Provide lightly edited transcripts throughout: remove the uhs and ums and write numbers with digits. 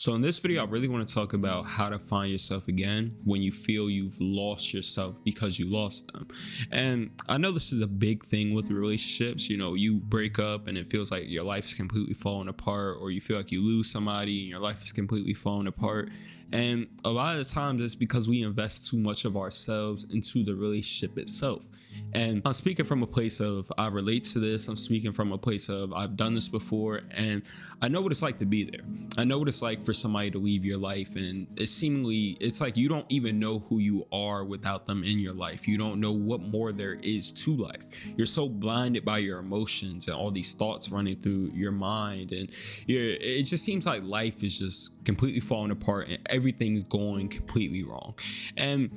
So in this video, I really want to talk about how to find yourself again when you feel you've lost yourself because you lost them. And I know this is a big thing with relationships. You know, you break up and it feels like your life is completely falling apart, or you feel like you lose somebody and your life is completely falling apart. And a lot of the times it's because we invest too much of ourselves into the relationship itself. And I'm speaking from a place of I relate to this. I'm speaking from a place of I've done this before, and I know what it's like to be there. I know what it's like for somebody to leave your life, and it's like you don't even know who you are without them in your life. You don't know what more there is to life. You're so blinded by your emotions and all these thoughts running through your mind, and it just seems like life is just completely falling apart and everything's going completely wrong. And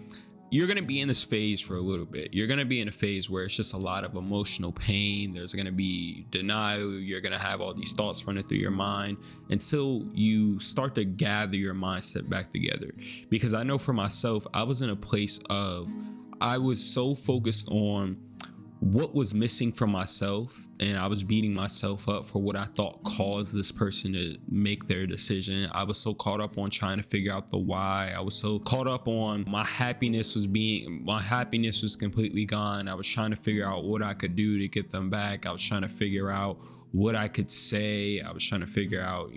you're going to be in this phase for a little bit. You're going to be in a phase where it's just a lot of emotional pain. There's going to be denial. You're going to have all these thoughts running through your mind until you start to gather your mindset back together. Because I know for myself, I was in a place of I was so focused on what was missing from myself, and I was beating myself up for what I thought caused this person to make their decision. I was so caught up on trying to figure out the why. I was so caught up on my happiness was completely gone. I was trying to figure out what I could do to get them back. I was trying to figure out what I could say. I was trying to figure out,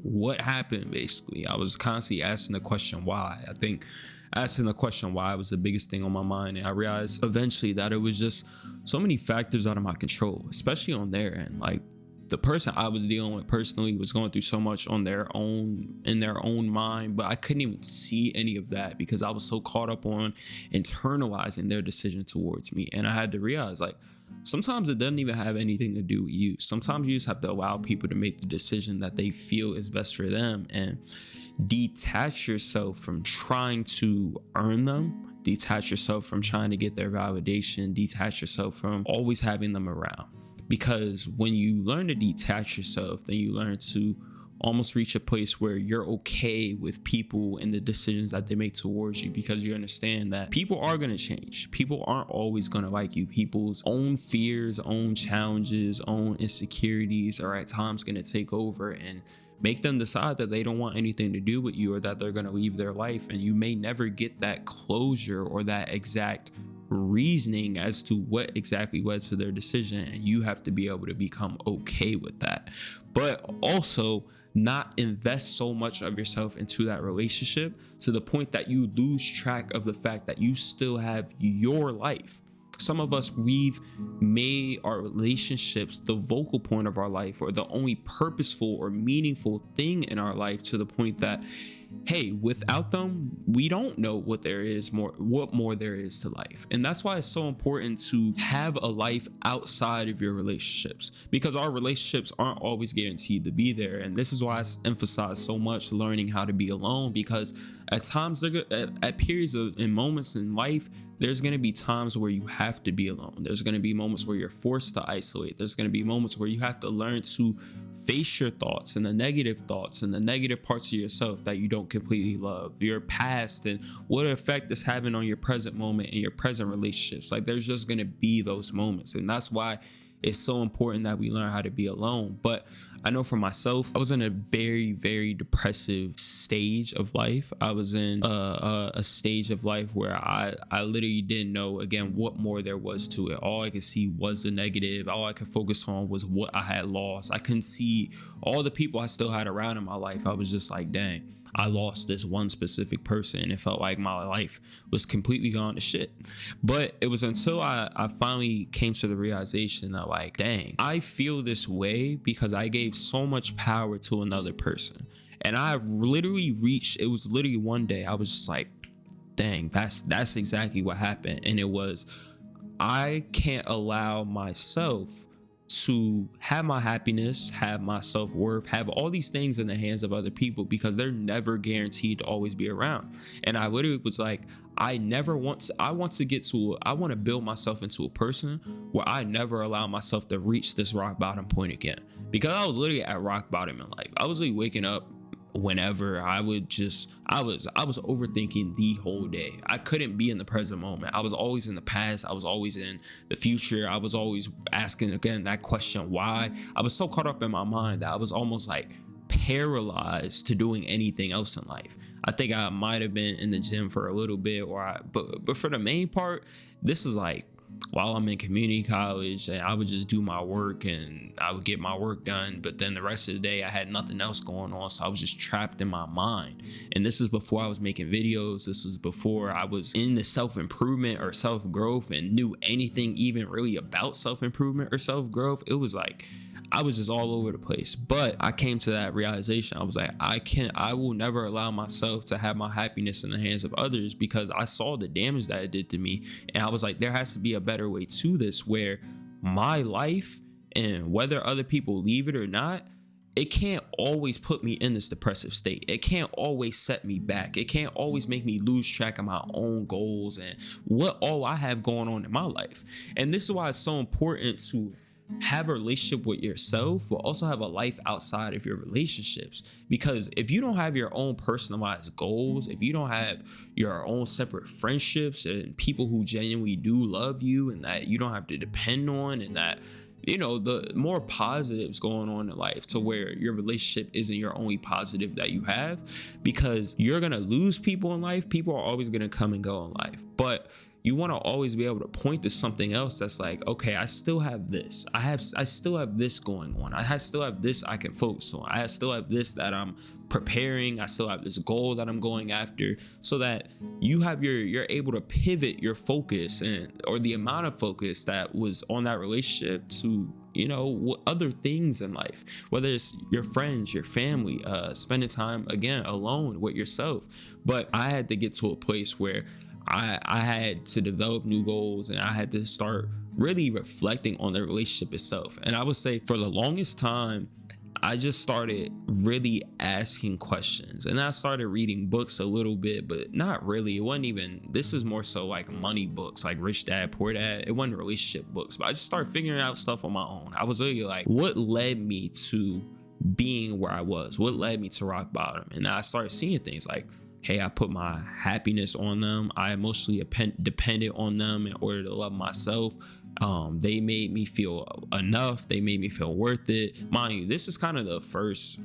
what happened. Basically, I was constantly asking the question why. I think asking the question why was the biggest thing on my mind, and I realized eventually that it was just so many factors out of my control, especially on their end. Like, the person I was dealing with personally was going through so much in their own mind, but I couldn't even see any of that because I was so caught up on internalizing their decision towards me. And I had to realize, like, sometimes it doesn't even have anything to do with you. Sometimes you just have to allow people to make the decision that they feel is best for them, and detach yourself from trying to earn them, detach yourself from trying to get their validation, detach yourself from always having them around. Because when you learn to detach yourself, then you learn to almost reach a place where you're okay with people and the decisions that they make towards you, because you understand that people are going to change. People aren't always going to like you. People's own fears, own challenges, own insecurities are at times going to take over and make them decide that they don't want anything to do with you, or that they're going to leave their life. And you may never get that closure or that exact reasoning as to what exactly led to their decision, and you have to be able to become okay with that, but also not invest so much of yourself into that relationship to the point that you lose track of the fact that you still have your life. Some of us, we've made our relationships the vocal point of our life, or the only purposeful or meaningful thing in our life, to the point that, hey, without them, we don't know what more there is to life. And that's why it's so important to have a life outside of your relationships, because our relationships aren't always guaranteed to be there. And this is why I emphasize so much learning how to be alone, because at times, at periods in moments in life, there's going to be times where you have to be alone. There's going to be moments where you're forced to isolate. There's going to be moments where you have to learn to face your thoughts and the negative parts of yourself that you don't completely love, your past, and what effect it's having on your present moment and your present relationships. Like, there's just going to be those moments. And that's why it's so important that we learn how to be alone. But I know for myself, I was in a very, very depressive stage of life. I was in a stage of life where I literally didn't know, again, what more there was to it. All I could see was the negative. All I could focus on was what I had lost. I couldn't see all the people I still had around in my life. I was just like, dang, I lost this one specific person, and it felt like my life was completely gone to shit. But it was until I finally came to the realization that, like, dang, I feel this way because I gave so much power to another person. And I literally it was literally one day I was just like, dang, that's exactly what happened. And it was, I can't allow myself to have my happiness, have my self-worth, have all these things in the hands of other people, because they're never guaranteed to always be around. And I literally was like, I want to build myself into a person where I never allow myself to reach this rock bottom point again, because I was literally at rock bottom in life. I was literally waking up whenever I was overthinking the whole day. I couldn't be in the present moment. I was always in the past. I was always in the future. I was always asking, again, that question, why. I was so caught up in my mind that I was almost like paralyzed to doing anything else in life. I think I might have been in the gym for a little bit, but for the main part, this is like while I'm in community college, and I would just do my work and I would get my work done. But then the rest of the day, I had nothing else going on. So I was just trapped in my mind. And this is before I was making videos. This was before I was in the self-improvement or self-growth and knew anything even really about self-improvement or self-growth. It was like, I was just all over the place. But I came to that realization. I was like, I will never allow myself to have my happiness in the hands of others, because I saw the damage that it did to me. And I was like, there has to be a better way to this, where my life, and whether other people leave it or not, it can't always put me in this depressive state. It can't always set me back. It can't always make me lose track of my own goals and what all I have going on in my life. And this is why it's so important to have a relationship with yourself, but also have a life outside of your relationships. Because if you don't have your own personalized goals, if you don't have your own separate friendships and people who genuinely do love you and that you don't have to depend on, and that, you know, the more positives going on in life, to where your relationship isn't your only positive that you have, because you're going to lose people in life. People are always going to come and go in life, but you want to always be able to point to something else that's like, okay, I still have this. I still have this going on. I still have this I can focus on. I still have this that I'm preparing. I still have this goal that I'm going after, so that you're able to pivot your focus or the amount of focus that was on that relationship to, you know, other things in life, whether it's your friends, your family, spending time again alone with yourself. But I had to get to a place where I had to develop new goals, and I had to start really reflecting on the relationship itself. And I would say for the longest time, I just started really asking questions, and I started reading books a little bit, but not really. It wasn't even, this is more so like money books, like Rich Dad, Poor Dad. It wasn't relationship books, but I just started figuring out stuff on my own. I was really like, what led me to being where I was? What led me to rock bottom? And I started seeing things like, hey, I put my happiness on them. I emotionally depended on them in order to love myself. They made me feel enough. They made me feel worth it. Mind you, this is kind of the first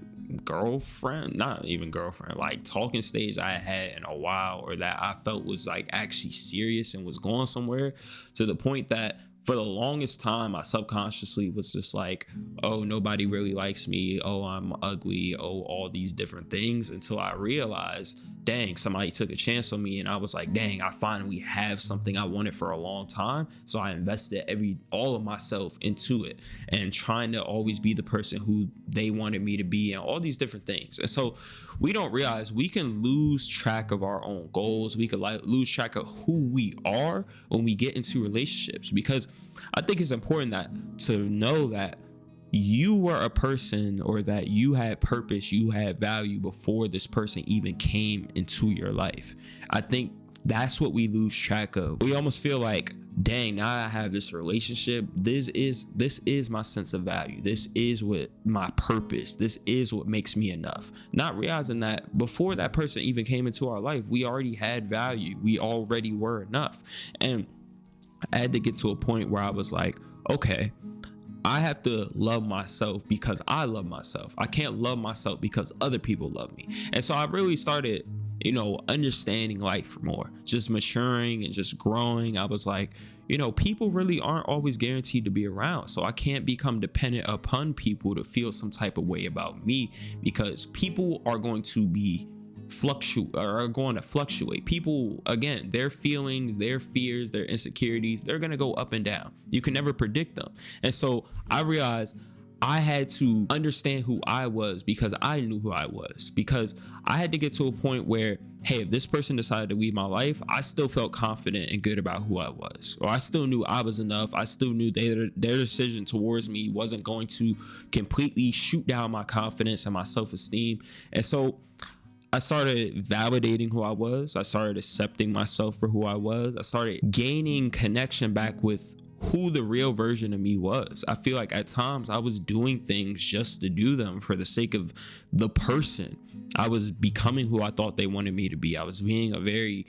girlfriend, not even girlfriend, like talking stage I had in a while, or that I felt was like actually serious and was going somewhere, to the point that for the longest time, I subconsciously was just like, oh, nobody really likes me. Oh, I'm ugly. Oh, all these different things, until I realized, dang, somebody took a chance on me. And I was like, dang, I finally have something I wanted for a long time. So I invested all of myself into it, and trying to always be the person who they wanted me to be, and all these different things. And so we don't realize we can lose track of our own goals. We could lose track of who we are when we get into relationships, because I think it's important to know that you were a person, or that you had purpose, you had value before this person even came into your life. I think that's what we lose track of. We almost feel like, dang, now I have this relationship. This is my sense of value. This is what my purpose. This is what makes me enough. Not realizing that before that person even came into our life, we already had value. We already were enough. And I had to get to a point where I was like, okay, I have to love myself because I love myself. I can't love myself because other people love me. And so I really started, you know, understanding life more, just maturing and just growing. I was like, you know, people really aren't always guaranteed to be around. So I can't become dependent upon people to feel some type of way about me, because people are going to fluctuate. People, again, their feelings, their fears, their insecurities, they're going to go up and down. You can never predict them. And so I realized I had to understand who I was, because I knew who I was, because I had to get to a point where, hey, if this person decided to leave my life, I still felt confident and good about who I was, or I still knew I was enough. I still knew their decision towards me wasn't going to completely shoot down my confidence and my self-esteem. And so I started validating who I was. I started accepting myself for who I was. I started gaining connection back with who the real version of me was. I feel like at times I was doing things just to do them for the sake of the person. I was becoming who I thought they wanted me to be. I was being a very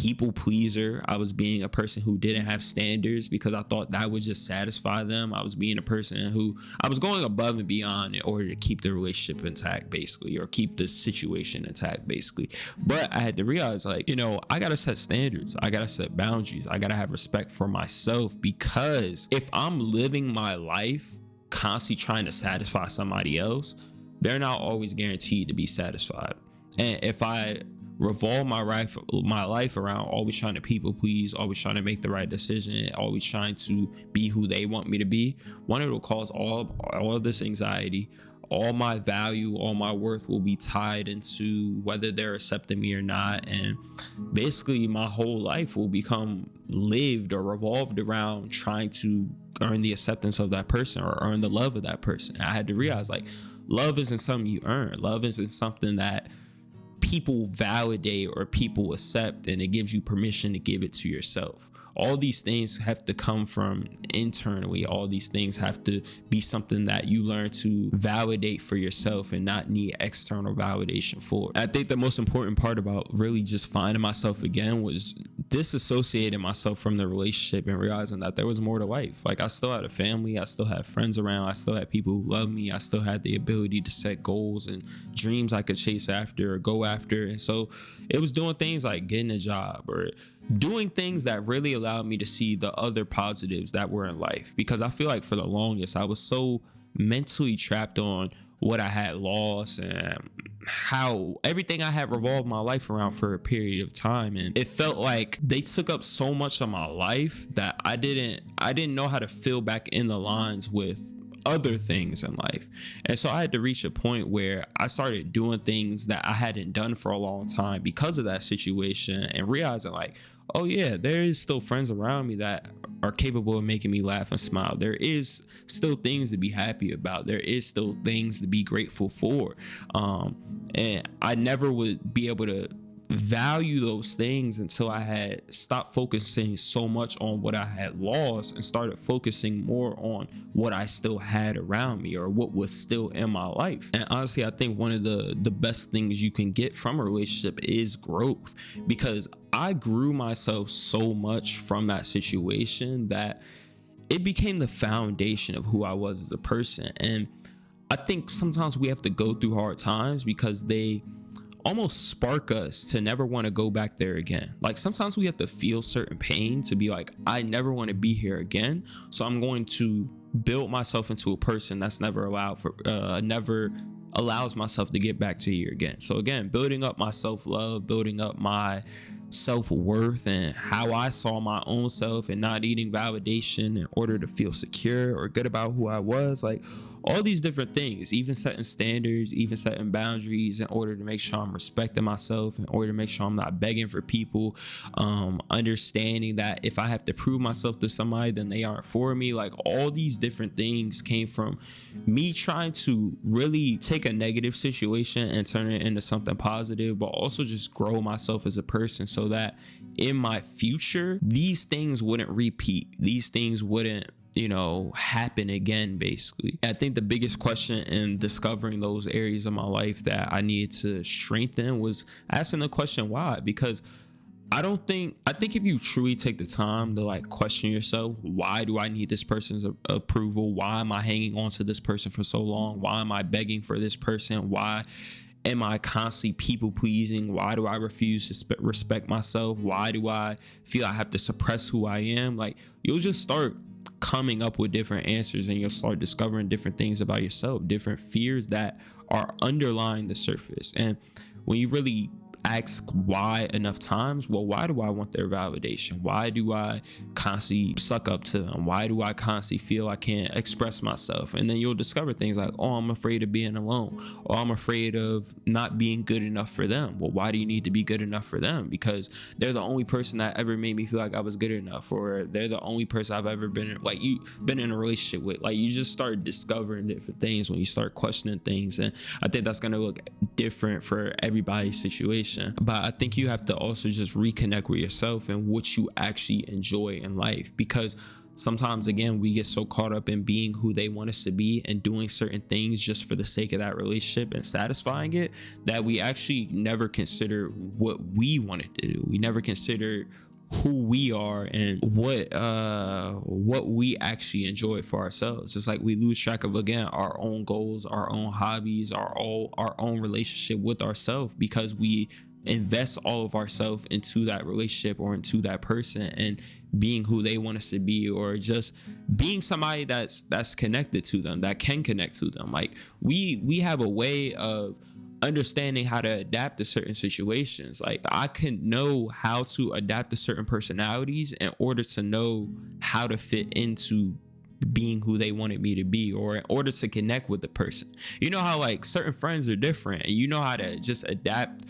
people pleaser. I was being a person who didn't have standards because I thought that would just satisfy them. I was being a person who I was going above and beyond in order to keep the relationship intact, basically, or keep the situation intact, basically. But I had to realize, like, I gotta set standards. I gotta set boundaries. I gotta have respect for myself, because if I'm living my life constantly trying to satisfy somebody else, they're not always guaranteed to be satisfied. And if I revolve my life around always trying to people please, always trying to make the right decision, always trying to be who they want me to be, one, it'll cause all of this anxiety. All my value, all my worth will be tied into whether they're accepting me or not. And basically my whole life will become lived or revolved around trying to earn the acceptance of that person or earn the love of that person. I had to realize, like, love isn't something you earn. Love isn't something that people validate or people accept, and it gives you permission to give it to yourself. All these things have to come from internally. All these things have to be something that you learn to validate for yourself and not need external validation for. I think the most important part about really just finding myself again was disassociating myself from the relationship and realizing that there was more to life. Like, I still had a family, I still had friends around, I still had people who loved me, I still had the ability to set goals and dreams I could chase after or go after. And so it was doing things like getting a job or doing things that really allowed me to see the other positives that were in life, because I feel like for the longest I was so mentally trapped on what I had lost and how everything I had revolved my life around for a period of time, and it felt like they took up so much of my life that I didn't know how to fill back in the lines with other things in life. And so I had to reach a point where I started doing things that I hadn't done for a long time because of that situation, and realizing, like, oh yeah, there is still friends around me that are capable of making me laugh and smile. There is still things to be happy about. There is still things to be grateful for. And I never would be able to value those things until I had stopped focusing so much on what I had lost and started focusing more on what I still had around me or what was still in my life. And honestly, I think one of the best things you can get from a relationship is growth, because I grew myself so much from that situation that it became the foundation of who I was as a person. And I think sometimes we have to go through hard times because they almost spark us to never want to go back there again. Like, sometimes we have to feel certain pain to be like, I never want to be here again, so I'm going to build myself into a person that's never allows myself to get back to here again. So again, building up my self-love, building up my self-worth and how I saw my own self, and not needing validation in order to feel secure or good about who I was. Like, all these different things, even setting standards, even setting boundaries in order to make sure I'm respecting myself, in order to make sure I'm not begging for people, understanding that if I have to prove myself to somebody, then they aren't for me. Like, all these different things came from me trying to really take a negative situation and turn it into something positive, but also just grow myself as a person so that in my future, these things wouldn't repeat. These things wouldn't happen again, basically. I think the biggest question in discovering those areas of my life that I needed to strengthen was asking the question why. Because I think if you truly take the time to like question yourself, why do I need this person's approval? Why am I hanging on to this person for so long? Why am I begging for this person? Why am I constantly people pleasing? Why do I refuse to respect myself? Why do I feel I have to suppress who I am? Like, you'll just start coming up with different answers, and you'll start discovering different things about yourself, different fears that are underlying the surface. And when you really ask why enough times, well, why do I want their validation? Why do I constantly suck up to them? Why do I constantly feel I can't express myself? And then you'll discover things like, oh, I'm afraid of being alone, or I'm afraid of not being good enough for them. Well, why do you need to be good enough for them? Because they're the only person that ever made me feel like I was good enough, or they're the only person I've ever been in a relationship with. Like, you just start discovering different things when you start questioning things. And I think that's going to look different for everybody's situation. But I think you have to also just reconnect with yourself and what you actually enjoy in life, because sometimes again we get so caught up in being who they want us to be and doing certain things just for the sake of that relationship and satisfying it, that we actually never consider what we wanted to do. We never consider who we are and what we actually enjoy for ourselves. It's like we lose track of, again, our own goals, our own hobbies, our own relationship with ourselves, because we invest all of ourselves into that relationship or into that person and being who they want us to be, or just being somebody that's connected to them, that can connect to them. Like we have a way of understanding how to adapt to certain situations. Like I can know how to adapt to certain personalities in order to know how to fit into being who they wanted me to be, or in order to connect with the person. You know how like certain friends are different, and you know how to just adapt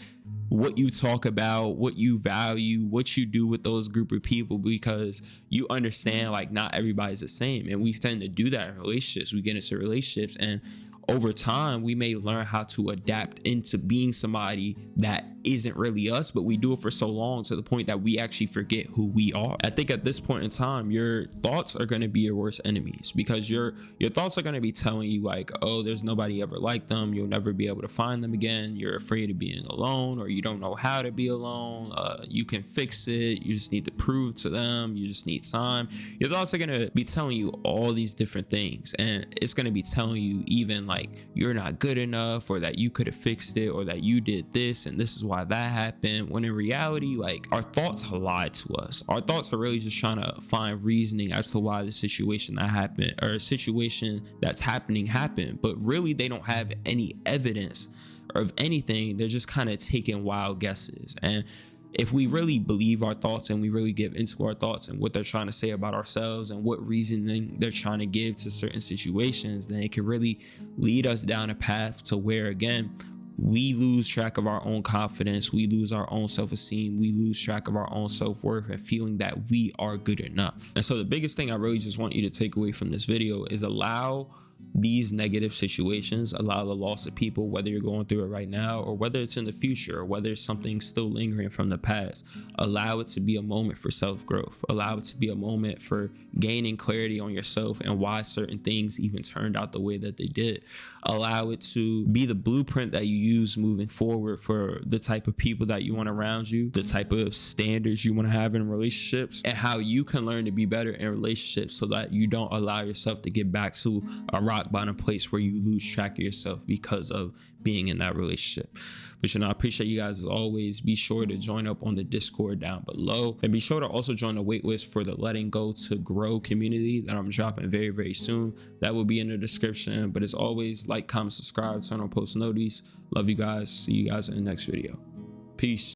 what you talk about, what you value, what you do with those group of people, because you understand like not everybody's the same. And we tend to do that in relationships. We get into relationships, and over time we may learn how to adapt into being somebody that isn't really us, but we do it for so long to the point that we actually forget who we are. I think at this point in time, your thoughts are going to be your worst enemies, because your thoughts are going to be telling you like, oh, there's nobody ever like them, you'll never be able to find them again, you're afraid of being alone, or you don't know how to be alone, you can fix it, you just need to prove to them, you just need time. Your thoughts are going to be telling you all these different things, and it's going to be telling you even like you're not good enough, or that you could have fixed it, or that you did this and this is why that happened, when in reality, like, our thoughts lie to us. Our thoughts are really just trying to find reasoning as to why the situation that happened, or a situation that's happening, happened, but really they don't have any evidence of anything. They're just kind of taking wild guesses. And if we really believe our thoughts, and we really give into our thoughts and what they're trying to say about ourselves and what reasoning they're trying to give to certain situations, then it can really lead us down a path to where, again, we lose track of our own confidence, we lose our own self-esteem, we lose track of our own self-worth, and feeling that we are good enough. And so the biggest thing I really just want you to take away from this video is allow these negative situations, allow the loss of people, whether you're going through it right now or whether it's in the future, or whether it's something still lingering from the past, allow it to be a moment for self-growth, allow it to be a moment for gaining clarity on yourself and why certain things even turned out the way that they did. Allow it to be the blueprint that you use moving forward for the type of people that you want around you, the type of standards you want to have in relationships, and how you can learn to be better in relationships so that you don't allow yourself to get back to a rock bottom place where you lose track of yourself because of being in that relationship. But I appreciate you guys as always. Be sure to join up on the Discord down below, and be sure to also join the waitlist for the Letting Go to Grow community that I'm dropping very, very soon. That will be in the description. But as always, like, comment, subscribe, turn on post notices. Love you guys. See you guys in the next video. Peace.